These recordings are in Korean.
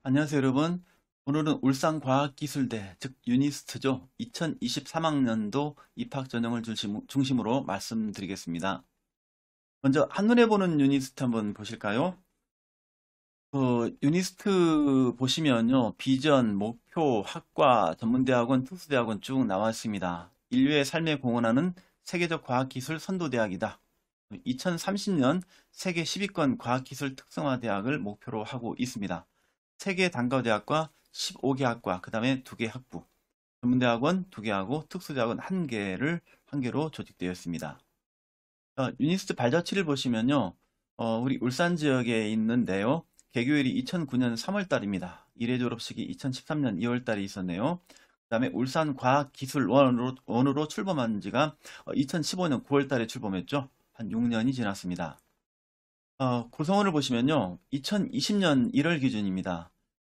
안녕하세요, 여러분. 오늘은 울산과학기술대, 즉 유니스트죠. 2023학년도 입학 전형을 중심으로 말씀드리겠습니다. 먼저 한눈에 보는 유니스트 한번 보실까요? 유니스트 보시면요. 비전, 목표, 학과, 전문대학원, 특수대학원 쭉 나와 있습니다. 인류의 삶에 공헌하는 세계적 과학기술 선도대학이다. 2030년 세계 10위권 과학기술 특성화대학을 목표로 하고 있습니다. 3개 단과대학과 15개 학과, 그 다음에 2개 학부, 전문대학원 2개하고 특수대학원 1개로 조직되어 있습니다. 유니스트 발자취를 보시면요. 우리 울산 지역에 있는데요. 개교일이 2009년 3월달입니다. 1회 졸업식이 2013년 2월달에 있었네요. 그 다음에 울산과학기술원으로 출범한 지가 2015년 9월달에 출범했죠. 한 6년이 지났습니다. 구성원을 보시면요. 2020년 1월 기준입니다.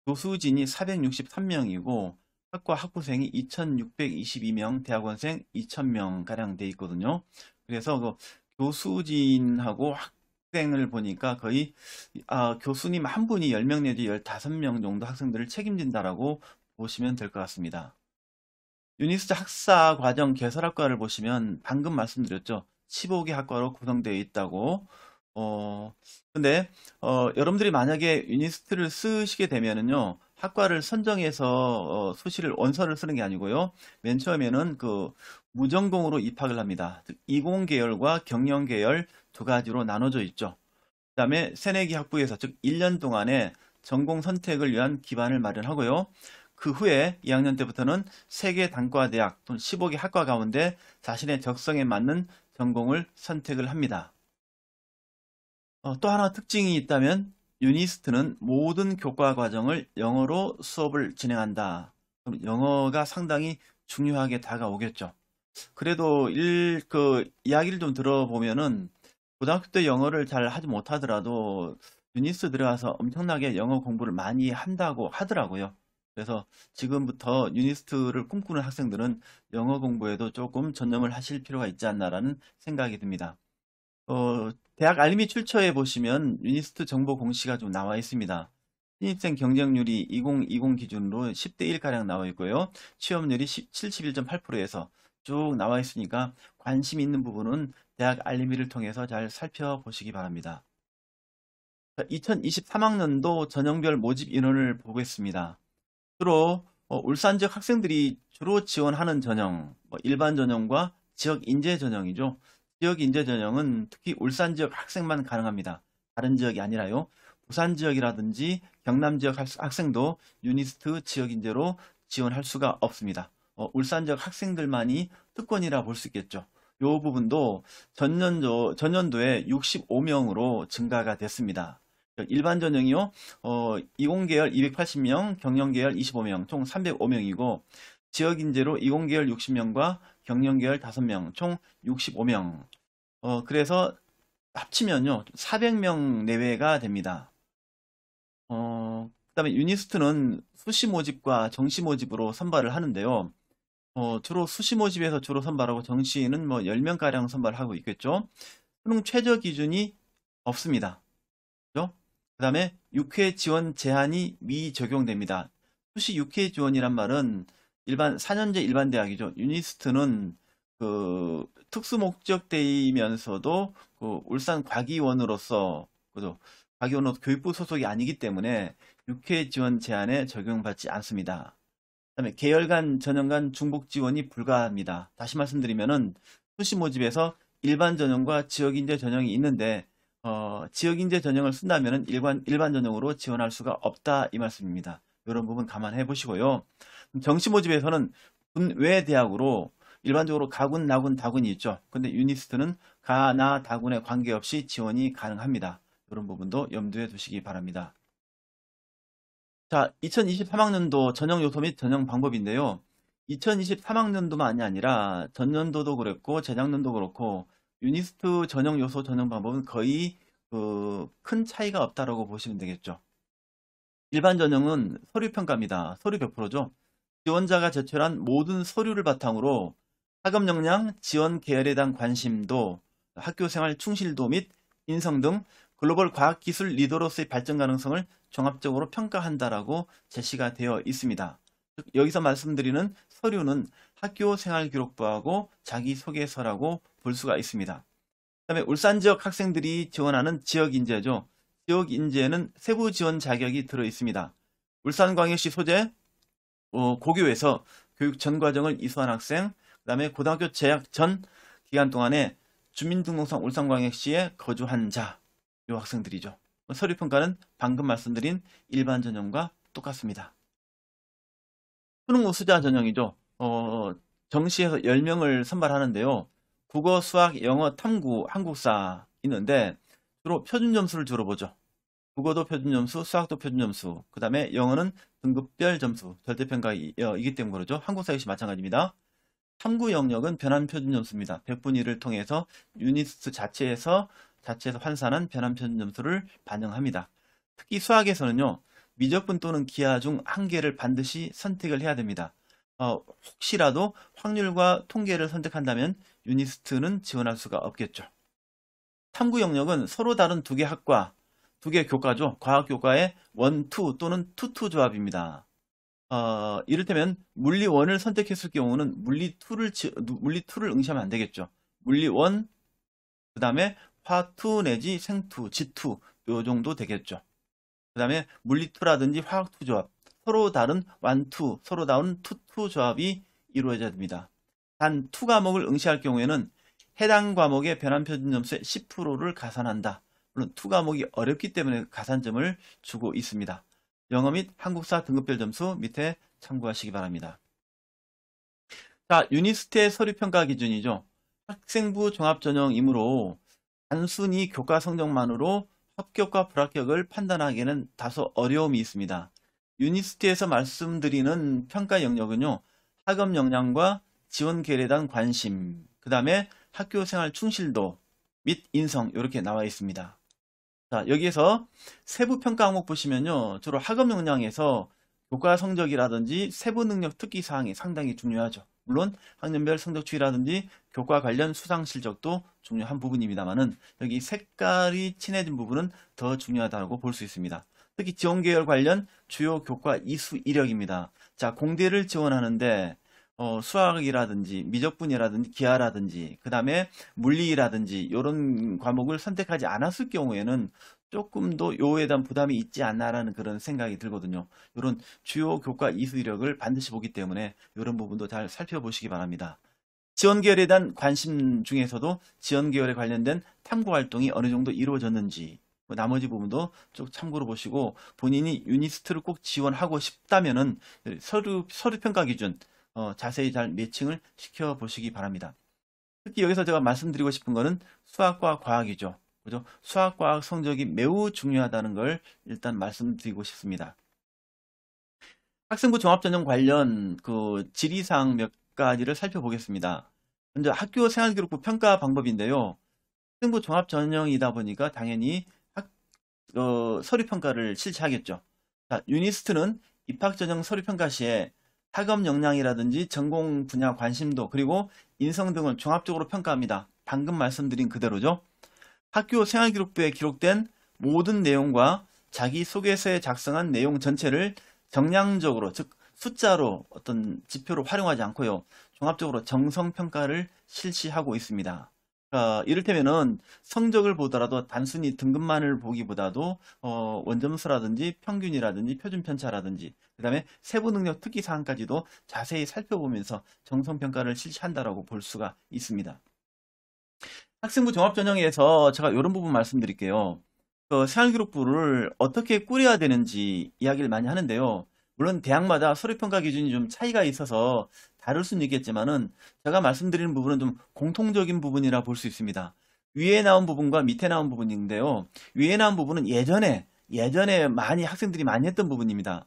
교수진이 463명이고 학과 학부생이 2622명, 대학원생 2000명가량 돼 있거든요. 그래서 그 교수진하고 학생을 보니까 거의 교수님 한 분이 10명 내지 15명 정도 학생들을 책임진다라고 보시면 될 것 같습니다. 유니스트 학사 과정 개설학과를 보시면 방금 말씀드렸죠. 15개 학과로 구성되어 있다고. 근데 여러분들이 만약에 유니스트를 쓰시게 되면은요. 학과를 선정해서 수시를 원서를 쓰는 게 아니고요. 맨 처음에는 그 무전공으로 입학을 합니다. 즉 이공 계열과 경영 계열 두 가지로 나눠져 있죠. 그다음에 새내기 학부에서 즉 1년 동안에 전공 선택을 위한 기반을 마련하고요. 그 후에 2학년 때부터는 3개 단과대학 또는 15개 학과 가운데 자신의 적성에 맞는 전공을 선택을 합니다. 또 하나 특징이 있다면 유니스트는 모든 교과 과정을 영어로 수업을 진행한다. 그럼 영어가 상당히 중요하게 다가오겠죠. 그래도 이야기를 좀 들어보면은 고등학교 때 영어를 잘 하지 못하더라도 유니스트 들어가서 엄청나게 영어 공부를 많이 한다고 하더라고요. 그래서 지금부터 유니스트를 꿈꾸는 학생들은 영어 공부에도 조금 전념을 하실 필요가 있지 않나라는 생각이 듭니다. 대학 알림이 출처에 보시면 유니스트 정보 공시가 좀 나와 있습니다. 신입생 경쟁률이 2020 기준으로 10대 1가량 나와 있고요. 취업률이 71.8%에서 쭉 나와 있으니까 관심 있는 부분은 대학 알림이를 통해서 잘 살펴보시기 바랍니다. 2023학년도 전형별 모집 인원을 보겠습니다. 주로 울산 지역 학생들이 주로 지원하는 전형, 일반 전형과 지역 인재 전형이죠. 지역 인재 전형은 특히 울산 지역 학생만 가능합니다. 다른 지역이 아니라요. 부산 지역이라든지 경남 지역 학생도 유니스트 지역 인재로 지원할 수가 없습니다. 울산 지역 학생들만이 특권이라 볼 수 있겠죠. 이 부분도 전년도에 65명으로 증가가 됐습니다. 일반 전형이요. 이공계열 280명, 경영계열 25명, 총 305명이고 지역인재로 이공계열 60명과 경영계열 5명, 총 65명. 그래서 합치면요 400명 내외가 됩니다. 그다음에 유니스트는 수시 모집과 정시 모집으로 선발을 하는데요. 주로 수시 모집에서 주로 선발하고 정시는 뭐 10명가량 선발하고 있겠죠. 수능 최저 기준이 없습니다. 그 다음에 6회 지원 제한이 미적용됩니다. 수시 6회 지원이란 말은 일반 4년제 일반 대학이죠. 유니스트는 그 특수 목적대이면서도 그 울산 과기원으로서 그죠? 과기원으로 교육부 소속이 아니기 때문에 6회 지원 제한에 적용받지 않습니다. 그다음에 계열 간, 전형 간 중복 지원이 불가합니다. 다시 말씀드리면은 수시 모집에서 일반 전형과 지역 인재 전형이 있는데 지역 인재 전형을 쓴다면은 일반 전형으로 지원할 수가 없다 이 말씀입니다. 이런 부분 감안해 보시고요. 정시 모집에서는 군외 대학으로 일반적으로 가군, 나군, 다군이 있죠. 근데 유니스트는 가, 나, 다군에 관계없이 지원이 가능합니다. 이런 부분도 염두에 두시기 바랍니다. 자, 2023학년도 전형 요소 및 전형 방법인데요. 2023학년도만이 아니라 전년도도 그랬고 재작년도 그렇고 유니스트 전형 요소 전형 방법은 거의 큰 차이가 없다라고 보시면 되겠죠. 일반 전형은 서류 평가입니다. 서류 100%죠. 지원자가 제출한 모든 서류를 바탕으로 학업 역량, 지원 계열에 대한 관심도, 학교 생활 충실도 및 인성 등 글로벌 과학기술 리더로서의 발전 가능성을 종합적으로 평가한다라고 제시가 되어 있습니다. 즉, 여기서 말씀드리는 서류는 학교생활기록부하고 자기소개서라고 볼 수가 있습니다. 그 다음에 울산 지역 학생들이 지원하는 지역인재죠. 지역인재는 세부 지원 자격이 들어 있습니다. 울산광역시 소재 고교에서 교육 전 과정을 이수한 학생, 그 다음에 고등학교 재학 전 기간 동안에 주민등록상 울산광역시에 거주한 자, 요 학생들이죠. 서류평가는 방금 말씀드린 일반 전형과 똑같습니다. 수능 우수자 전형이죠. 정시에서 10명을 선발하는데요. 국어, 수학, 영어, 탐구, 한국사 있는데 주로 표준 점수를 주로 보죠. 국어도 표준 점수, 수학도 표준 점수, 그 다음에 영어는 등급별 점수, 절대평가이기 때문에 그러죠. 한국사 역시 마찬가지입니다. 탐구 영역은 변환 표준 점수입니다. 100분위 1을 통해서 유니스트 자체에서 환산한 변환 표준 점수를 반영합니다. 특히 수학에서는요, 미적분 또는 기하 중 한 개를 반드시 선택을 해야 됩니다. 혹시라도 확률과 통계를 선택한다면 유니스트는 지원할 수가 없겠죠. 탐구 영역은 서로 다른 두 개 학과, 두 개 교과죠. 과학교과의 1, 2 또는 2, 2 조합입니다. 이를테면 물리 1을 선택했을 경우는 물리 2를 응시하면 안 되겠죠. 물리 1, 그 다음에 화 2 내지 생 2, 지 2, 요 정도 되겠죠. 그 다음에 물리 2라든지 화학 2 조합, 서로 다른 1, 2, 서로 다른 2, 2 조합이 이루어져야 됩니다. 단 2 과목을 응시할 경우에는 해당 과목의 변환 표준 점수의 10%를 가산한다. 물론 2 과목이 어렵기 때문에 가산점을 주고 있습니다. 영어 및 한국사 등급별 점수 밑에 참고하시기 바랍니다. 자, 유니스트의 서류평가 기준이죠. 학생부 종합전형이므로 단순히 교과 성적만으로 합격과 불합격을 판단하기에는 다소 어려움이 있습니다. 유니스트에서 말씀드리는 평가 영역은요, 학업 역량과 지원 계열에 대한 관심, 그 다음에 학교생활 충실도 및 인성 이렇게 나와 있습니다. 자, 여기에서 세부 평가 항목 보시면요, 주로 학업 역량에서 교과 성적이라든지 세부 능력 특기 사항이 상당히 중요하죠. 물론 학년별 성적 추이라든지 교과 관련 수상 실적도 중요한 부분입니다만은 여기 색깔이 진해진 부분은 더 중요하다고 볼 수 있습니다. 특히 지원 계열 관련 주요 교과 이수 이력입니다. 자, 공대를 지원하는데 수학이라든지 미적분이라든지 기하라든지 그 다음에 물리라든지 이런 과목을 선택하지 않았을 경우에는 조금 더 요에 대한 부담이 있지 않나라는 그런 생각이 들거든요. 이런 주요 교과 이수 이력을 반드시 보기 때문에 이런 부분도 잘 살펴보시기 바랍니다. 지원 계열에 대한 관심 중에서도 지원 계열에 관련된 탐구 활동이 어느 정도 이루어졌는지 나머지 부분도 쭉 참고로 보시고 본인이 유니스트를 꼭 지원하고 싶다면은 서류 평가 기준 자세히 잘 매칭을 시켜 보시기 바랍니다. 특히 여기서 제가 말씀드리고 싶은 거는 수학과 과학이죠. 그죠? 수학, 과학 성적이 매우 중요하다는 걸 일단 말씀드리고 싶습니다. 학생부 종합전형 관련 그 질의사항 몇 가지를 살펴보겠습니다. 먼저 학교 생활기록부 평가 방법인데요. 학생부 종합전형이다 보니까 당연히 서류평가를 실시하겠죠. 자, 유니스트는 입학전형 서류평가 시에 학업 역량이라든지 전공 분야 관심도 그리고 인성 등을 종합적으로 평가합니다. 방금 말씀드린 그대로죠. 학교 생활기록부에 기록된 모든 내용과 자기소개서에 작성한 내용 전체를 정량적으로, 즉 숫자로 어떤 지표로 활용하지 않고요. 종합적으로 정성평가를 실시하고 있습니다. 이를테면은 성적을 보더라도 단순히 등급만을 보기보다도 원점수라든지 평균이라든지 표준편차라든지 그 다음에 세부능력 특기사항까지도 자세히 살펴보면서 정성평가를 실시한다라고 볼 수가 있습니다. 학생부 종합전형에서 제가 이런 부분 말씀드릴게요. 생활기록부를 어떻게 꾸려야 되는지 이야기를 많이 하는데요. 물론 대학마다 서류평가 기준이 좀 차이가 있어서 다를 수는 있겠지만은 제가 말씀드리는 부분은 좀 공통적인 부분이라 볼 수 있습니다. 위에 나온 부분과 밑에 나온 부분인데요. 위에 나온 부분은 예전에 많이 학생들이 많이 했던 부분입니다.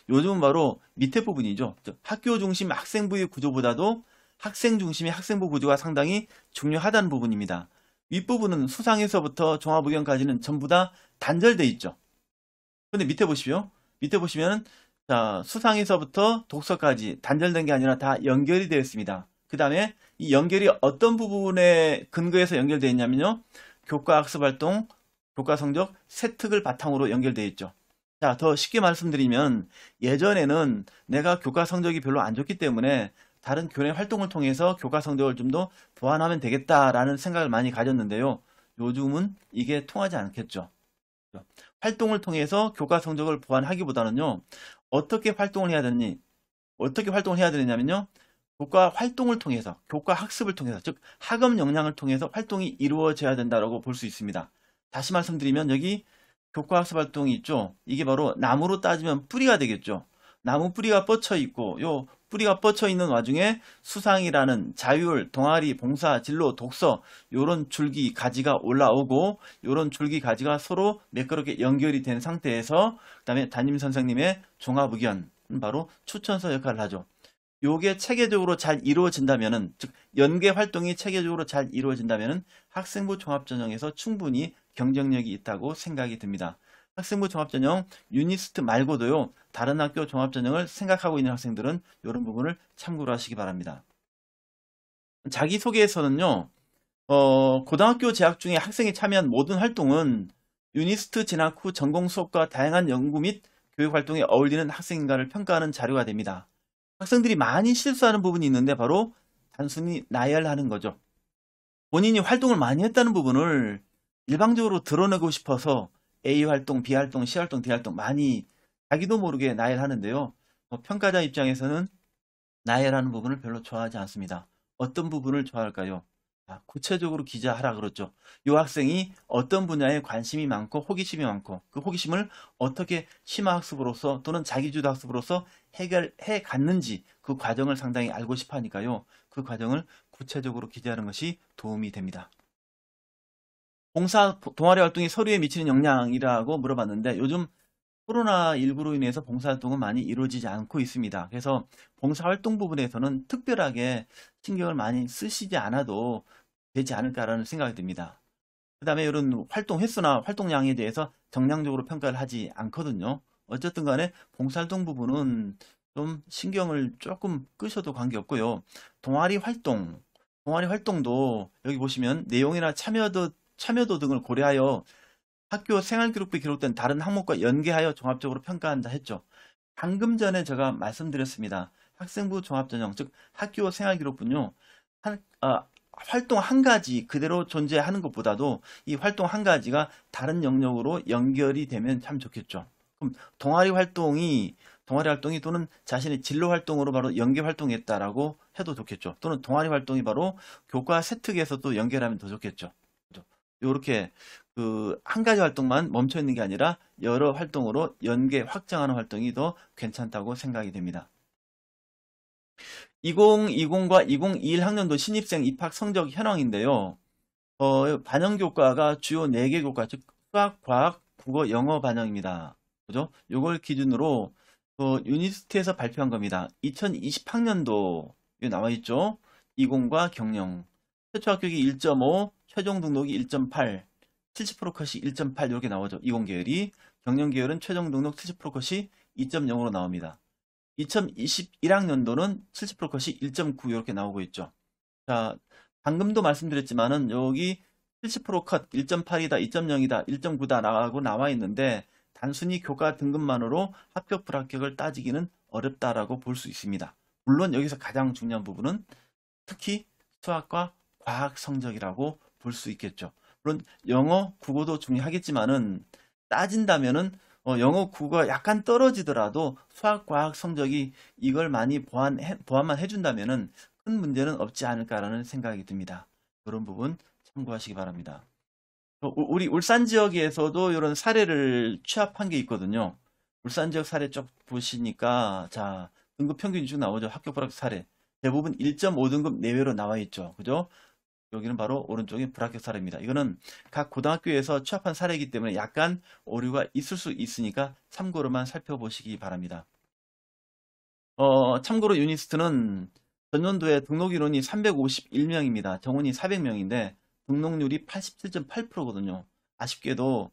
요즘은 바로 밑에 부분이죠. 학교 중심 학생부의 구조보다도 학생 중심의 학생부 구조가 상당히 중요하다는 부분입니다. 윗부분은 수상에서부터 종합의견까지는 전부 다 단절돼 있죠. 근데 밑에 보시면 자, 수상에서부터 독서까지 단절된 게 아니라 다 연결이 되어 있습니다. 그 다음에 이 연결이 어떤 부분에 근거해서 연결되어 있냐면요. 교과 학습활동, 교과 성적 세특을 바탕으로 연결되어 있죠. 자, 더 쉽게 말씀드리면 예전에는 내가 교과 성적이 별로 안 좋기 때문에 다른 교내 활동을 통해서 교과 성적을 좀 더 보완하면 되겠다라는 생각을 많이 가졌는데요. 요즘은 이게 통하지 않겠죠. 활동을 통해서 교과 성적을 보완하기보다는요. 어떻게 활동을 해야 되느니, 어떻게 활동을 해야 되느냐면요. 교과 활동을 통해서, 교과 학습을 통해서, 즉 학업 역량을 통해서 활동이 이루어져야 된다고 볼 수 있습니다. 다시 말씀드리면 여기 교과 학습 활동이 있죠. 이게 바로 나무로 따지면 뿌리가 되겠죠. 나무 뿌리가 뻗쳐 있고 요 뿌리가 뻗쳐 있는 와중에 수상이라는 자율, 동아리, 봉사, 진로, 독서 요런 줄기 가지가 올라오고 요런 줄기 가지가 서로 매끄럽게 연결이 된 상태에서 그다음에 담임 선생님의 종합 의견 바로 추천서 역할을 하죠. 요게 체계적으로 잘 이루어진다면은, 즉 연계 활동이 체계적으로 잘 이루어진다면은 학생부 종합전형에서 충분히 경쟁력이 있다고 생각이 듭니다. 학생부 종합전형 유니스트 말고도요, 다른 학교 종합전형을 생각하고 있는 학생들은 이런 부분을 참고로 하시기 바랍니다. 자기소개에서는요, 고등학교 재학 중에 학생이 참여한 모든 활동은 유니스트 진학 후 전공 수업과 다양한 연구 및 교육 활동에 어울리는 학생인가를 평가하는 자료가 됩니다. 학생들이 많이 실수하는 부분이 있는데 바로 단순히 나열하는 거죠. 본인이 활동을 많이 했다는 부분을 일방적으로 드러내고 싶어서 A 활동, B 활동, C 활동, D 활동 많이 자기도 모르게 나열하는데요. 평가자 입장에서는 나열하는 부분을 별로 좋아하지 않습니다. 어떤 부분을 좋아할까요? 구체적으로 기재하라 그러죠. 이 학생이 어떤 분야에 관심이 많고 호기심이 많고 그 호기심을 어떻게 심화학습으로서 또는 자기주도 학습으로서 해결해 갔는지 그 과정을 상당히 알고 싶어 하니까요. 그 과정을 구체적으로 기재하는 것이 도움이 됩니다. 봉사 동아리 활동이 서류에 미치는 영향이라고 물어봤는데 요즘 코로나19로 인해서 봉사활동은 많이 이루어지지 않고 있습니다. 그래서 봉사활동 부분에서는 특별하게 신경을 많이 쓰시지 않아도 되지 않을까라는 생각이 듭니다. 그 다음에 이런 활동 횟수나 활동량에 대해서 정량적으로 평가를 하지 않거든요. 어쨌든 간에 봉사활동 부분은 좀 신경을 조금 끄셔도 관계없고요. 동아리 활동도 여기 보시면 내용이나 참여도 등을 고려하여 학교 생활기록부에 기록된 다른 항목과 연계하여 종합적으로 평가한다 했죠. 방금 전에 제가 말씀드렸습니다. 학생부 종합전형, 즉 학교 생활기록부는요. 활동 한 가지 그대로 존재하는 것보다도 이 활동 한 가지가 다른 영역으로 연결이 되면 참 좋겠죠. 그럼 동아리 활동이 또는 자신의 진로 활동으로 바로 연계 활동했다라고 해도 좋겠죠. 또는 동아리 활동이 바로 교과 세특에서도 연결하면 더 좋겠죠. 이렇게 그 한 가지 활동만 멈춰 있는 게 아니라 여러 활동으로 연계 확장하는 활동이 더 괜찮다고 생각이 됩니다. 2020과 2021 학년도 신입생 입학 성적 현황인데요. 반영 교과가 주요 4개 교과, 즉 수학, 과학, 국어, 영어 반영입니다. 그죠? 요걸 기준으로 유니스트에서 발표한 겁니다. 2020학년도 나와 있죠. 20과 경영. 최초 합격이 1.5, 최종 등록이 1.8, 70% 컷이 1.8 이렇게 나오죠. 20계열이. 경영 계열은 최종 등록 70% 컷이 2.0으로 나옵니다. 2021학년도는 70% 컷이 1.9 이렇게 나오고 있죠. 자, 방금도 말씀드렸지만은 여기 70%컷 1.8이다, 2.0이다, 1.9다 라고 나와 있는데 단순히 교과 등급만으로 합격 불합격을 따지기는 어렵다라고 볼 수 있습니다. 물론 여기서 가장 중요한 부분은 특히 수학과 과학 성적이라고 볼 수 있겠죠. 물론 영어, 국어도 중요하겠지만은 따진다면은 영어, 국어가 약간 떨어지더라도 수학, 과학 성적이 이걸 많이 보완만 해준다면은 큰 문제는 없지 않을까라는 생각이 듭니다. 그런 부분 참고하시기 바랍니다. 우리 울산 지역에서도 이런 사례를 취합한 게 있거든요. 울산 지역 사례 쭉 보시니까 자 등급 평균이 쭉 나오죠. 합격 불합격 사례 대부분 1.5등급 내외로 나와 있죠. 그죠? 여기는 바로 오른쪽에 불합격 사례입니다. 이거는 각 고등학교에서 취합한 사례이기 때문에 약간 오류가 있을 수 있으니까 참고로만 살펴보시기 바랍니다. 참고로 유니스트는 전년도에 등록 인원이 351명입니다. 정원이 400명인데 등록률이 87.8%거든요. 아쉽게도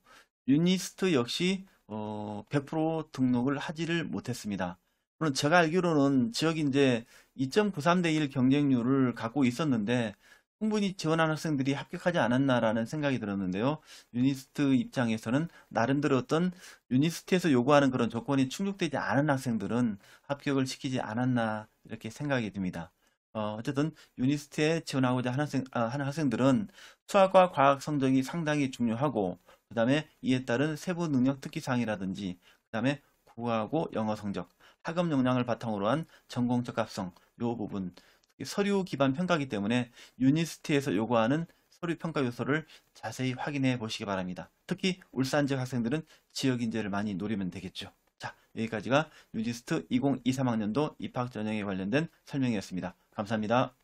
유니스트 역시 100% 등록을 하지를 못했습니다. 물론 제가 알기로는 지역이 이제 2.93대 1 경쟁률을 갖고 있었는데 충분히 지원한 학생들이 합격하지 않았나라는 생각이 들었는데요. 유니스트 입장에서는 나름대로 어떤 유니스트에서 요구하는 그런 조건이 충족되지 않은 학생들은 합격을 시키지 않았나 이렇게 생각이 듭니다. 어쨌든 유니스트에 지원하고자 하는 학생들은 수학과 과학 성적이 상당히 중요하고 그 다음에 이에 따른 세부 능력 특기사항이라든지 그 다음에 국어하고 영어 성적, 학업 역량을 바탕으로 한 전공 적합성 요 부분 서류 기반 평가이기 때문에 유니스트에서 요구하는 서류 평가 요소를 자세히 확인해 보시기 바랍니다. 특히 울산 지역 학생들은 지역 인재를 많이 노리면 되겠죠. 자, 여기까지가 유니스트 2023학년도 입학 전형에 관련된 설명이었습니다. 감사합니다.